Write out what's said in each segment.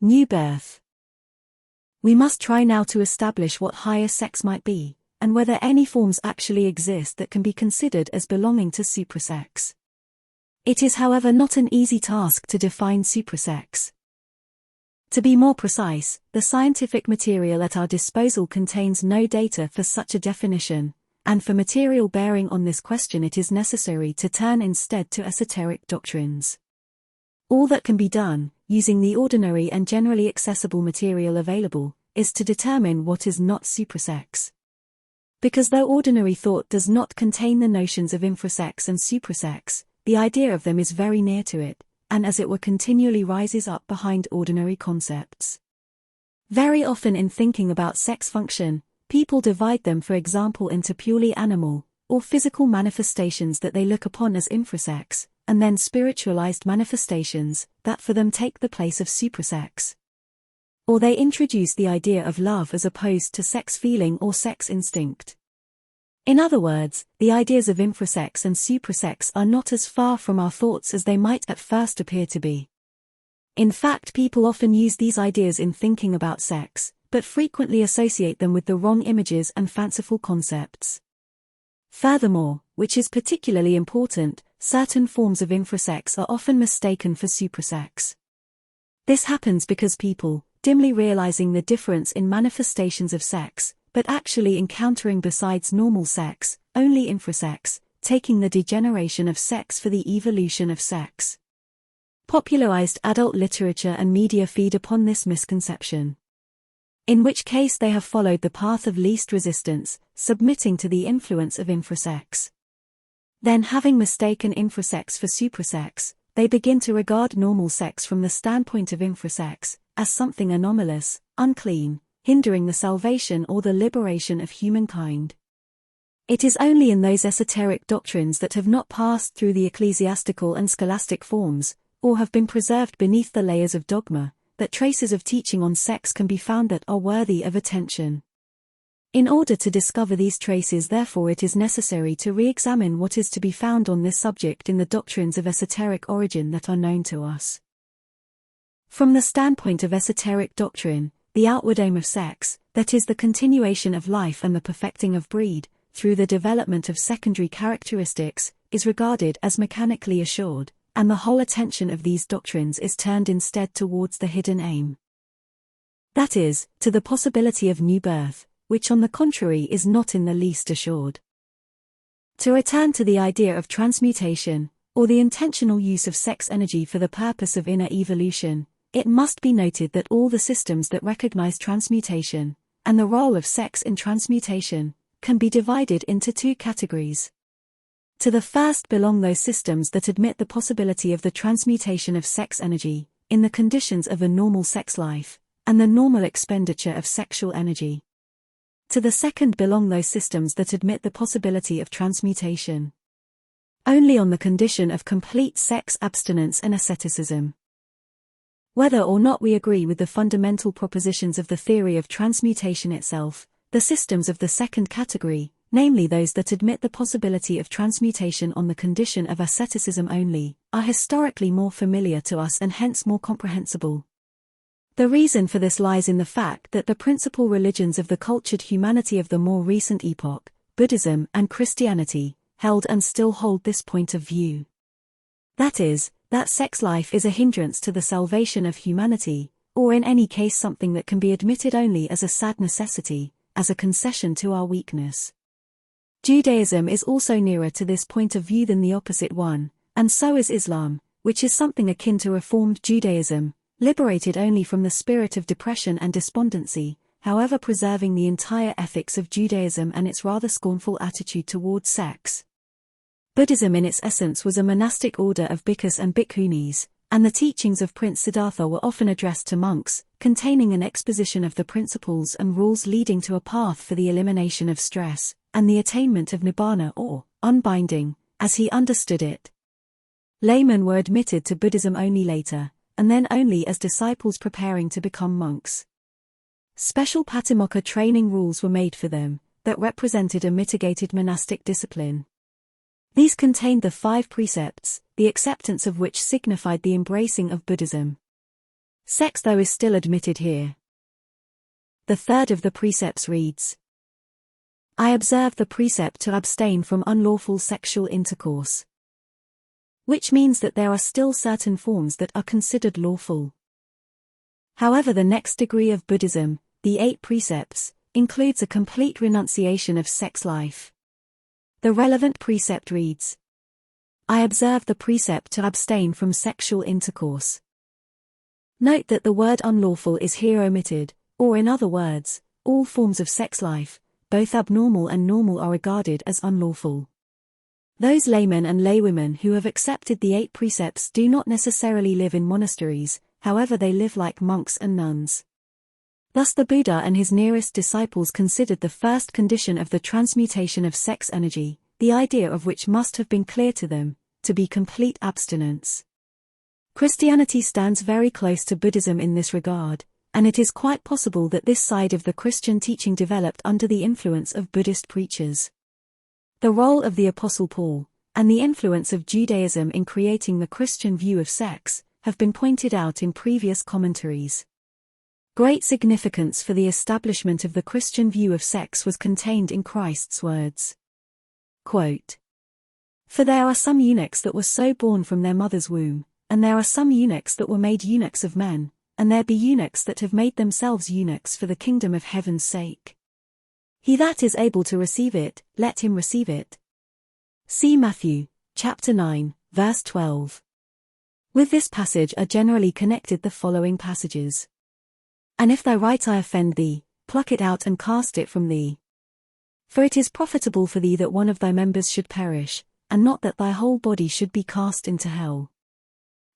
New birth. We must try now to establish what higher sex might be, and whether any forms actually exist that can be considered as belonging to suprasex. It is, however, not an easy task to define suprasex. To be more precise, the scientific material at our disposal contains no data for such a definition, and for material bearing on this question it is necessary to turn instead to esoteric doctrines. All that can be done, using the ordinary and generally accessible material available, is to determine what is not suprasex. Because though ordinary thought does not contain the notions of infrasex and suprasex, the idea of them is very near to it, and as it were continually rises up behind ordinary concepts. Very often in thinking about sex function, people divide them, for example, into purely animal, or physical manifestations that they look upon as infrasex, and then spiritualized manifestations, that for them take the place of suprasex. Or they introduce the idea of love as opposed to sex feeling or sex instinct. In other words, the ideas of infrasex and suprasex are not as far from our thoughts as they might at first appear to be. In fact, people often use these ideas in thinking about sex, but frequently associate them with the wrong images and fanciful concepts. Furthermore, which is particularly important, certain forms of infrasex are often mistaken for suprasex. This happens because people, dimly realizing the difference in manifestations of sex, but actually encountering besides normal sex, only infrasex, taking the degeneration of sex for the evolution of sex. Popularized adult literature and media feed upon this misconception. In which case they have followed the path of least resistance, submitting to the influence of infrasex. Then, having mistaken infrasex for suprasex, they begin to regard normal sex from the standpoint of infrasex, as something anomalous, unclean, hindering the salvation or the liberation of humankind. It is only in those esoteric doctrines that have not passed through the ecclesiastical and scholastic forms, or have been preserved beneath the layers of dogma, that traces of teaching on sex can be found that are worthy of attention. In order to discover these traces, therefore, it is necessary to re-examine what is to be found on this subject in the doctrines of esoteric origin that are known to us. From the standpoint of esoteric doctrine, the outward aim of sex, that is the continuation of life and the perfecting of breed, through the development of secondary characteristics, is regarded as mechanically assured, and the whole attention of these doctrines is turned instead towards the hidden aim. That is, to the possibility of new birth, which on the contrary is not in the least assured. To return to the idea of transmutation, or the intentional use of sex energy for the purpose of inner evolution, it must be noted that all the systems that recognize transmutation, and the role of sex in transmutation, can be divided into two categories. To the first belong those systems that admit the possibility of the transmutation of sex energy, in the conditions of a normal sex life, and the normal expenditure of sexual energy. To the second belong those systems that admit the possibility of transmutation only on the condition of complete sex abstinence and asceticism. Whether or not we agree with the fundamental propositions of the theory of transmutation itself, the systems of the second category, namely those that admit the possibility of transmutation on the condition of asceticism only, are historically more familiar to us and hence more comprehensible. The reason for this lies in the fact that the principal religions of the cultured humanity of the more recent epoch, Buddhism and Christianity, held and still hold this point of view. That is, that sex life is a hindrance to the salvation of humanity, or in any case something that can be admitted only as a sad necessity, as a concession to our weakness. Judaism is also nearer to this point of view than the opposite one, and so is Islam, which is something akin to Reformed Judaism, liberated only from the spirit of depression and despondency, however preserving the entire ethics of Judaism and its rather scornful attitude towards sex. Buddhism in its essence was a monastic order of bhikkhus and bhikkhunis, and the teachings of Prince Siddhartha were often addressed to monks, containing an exposition of the principles and rules leading to a path for the elimination of stress, and the attainment of nibbana or unbinding, as he understood it. Laymen were admitted to Buddhism only later, and then only as disciples preparing to become monks. Special Patimokkha training rules were made for them, that represented a mitigated monastic discipline. These contained the 5 precepts, the acceptance of which signified the embracing of Buddhism. Sex though is still admitted here. The third of the precepts reads, I observe the precept to abstain from unlawful sexual intercourse. Which means that there are still certain forms that are considered lawful. However, the next degree of Buddhism, the 8 precepts, includes a complete renunciation of sex life. The relevant precept reads, I observe the precept to abstain from sexual intercourse. Note that the word unlawful is here omitted, or in other words, all forms of sex life, both abnormal and normal, are regarded as unlawful. Those laymen and laywomen who have accepted the 8 precepts do not necessarily live in monasteries, however they live like monks and nuns. Thus the Buddha and his nearest disciples considered the first condition of the transmutation of sex energy, the idea of which must have been clear to them, to be complete abstinence. Christianity stands very close to Buddhism in this regard, and it is quite possible that this side of the Christian teaching developed under the influence of Buddhist preachers. The role of the Apostle Paul, and the influence of Judaism in creating the Christian view of sex, have been pointed out in previous commentaries. Great significance for the establishment of the Christian view of sex was contained in Christ's words. Quote, For there are some eunuchs that were so born from their mother's womb, and there are some eunuchs that were made eunuchs of men, and there be eunuchs that have made themselves eunuchs for the kingdom of heaven's sake. He that is able to receive it, let him receive it. See Matthew, chapter 9, verse 12. With this passage are generally connected the following passages. And if thy right eye offend thee, pluck it out and cast it from thee. For it is profitable for thee that one of thy members should perish, and not that thy whole body should be cast into hell.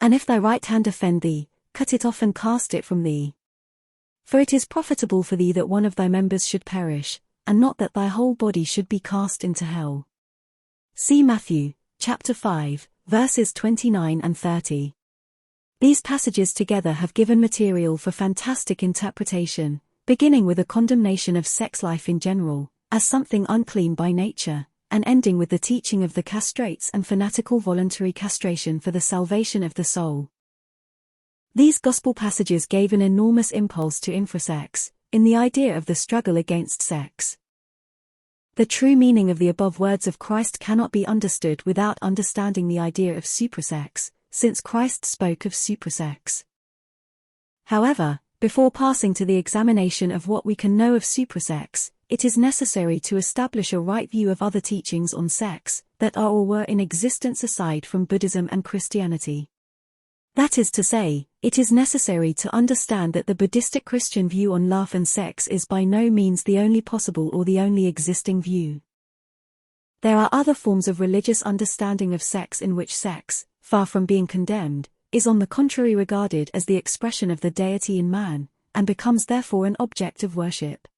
And if thy right hand offend thee, cut it off and cast it from thee. For it is profitable for thee that one of thy members should perish, and not that thy whole body should be cast into hell. See Matthew, chapter 5, verses 29 and 30. These passages together have given material for fantastic interpretation, beginning with a condemnation of sex life in general, as something unclean by nature, and ending with the teaching of the castrates and fanatical voluntary castration for the salvation of the soul. These gospel passages gave an enormous impulse to infrasex, in the idea of the struggle against sex. The true meaning of the above words of Christ cannot be understood without understanding the idea of suprasex, since Christ spoke of suprasex. However, before passing to the examination of what we can know of suprasex, it is necessary to establish a right view of other teachings on sex, that are or were in existence aside from Buddhism and Christianity. That is to say, it is necessary to understand that the Buddhistic Christian view on love and sex is by no means the only possible or the only existing view. There are other forms of religious understanding of sex in which sex, far from being condemned, is on the contrary regarded as the expression of the deity in man, and becomes therefore an object of worship.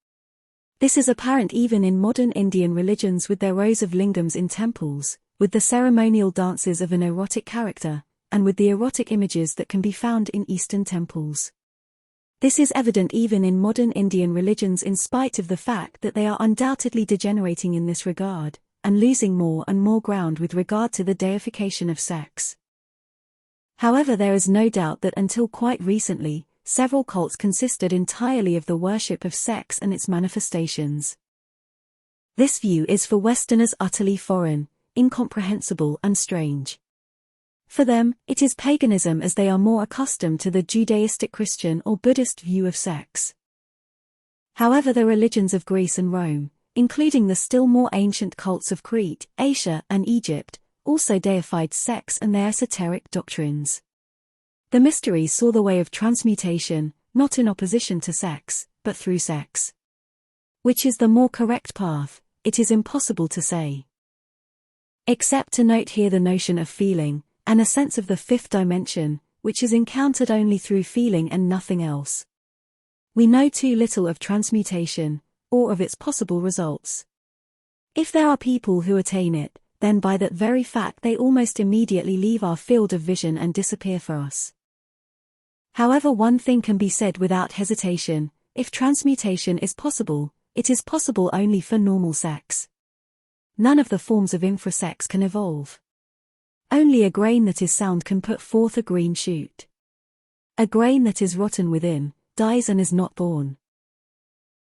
This is apparent even in modern Indian religions with their rows of lingams in temples, with the ceremonial dances of an erotic character, and with the erotic images that can be found in Eastern temples. This is evident even in modern Indian religions in spite of the fact that they are undoubtedly degenerating in this regard, and losing more and more ground with regard to the deification of sex. However, there is no doubt that until quite recently, several cults consisted entirely of the worship of sex and its manifestations. This view is for Westerners utterly foreign, incomprehensible and strange. For them, it is paganism as they are more accustomed to the Judaistic Christian or Buddhist view of sex. However, the religions of Greece and Rome, including the still more ancient cults of Crete, Asia, and Egypt, also deified sex and their esoteric doctrines. The mysteries saw the way of transmutation, not in opposition to sex, but through sex. Which is the more correct path, it is impossible to say. Except to note here the notion of feeling, and a sense of the fifth dimension, which is encountered only through feeling and nothing else. We know too little of transmutation, or of its possible results. If there are people who attain it, then by that very fact they almost immediately leave our field of vision and disappear for us. However, one thing can be said without hesitation: if transmutation is possible, it is possible only for normal sex. None of the forms of infrasex can evolve. Only a grain that is sound can put forth a green shoot. A grain that is rotten within, dies and is not born.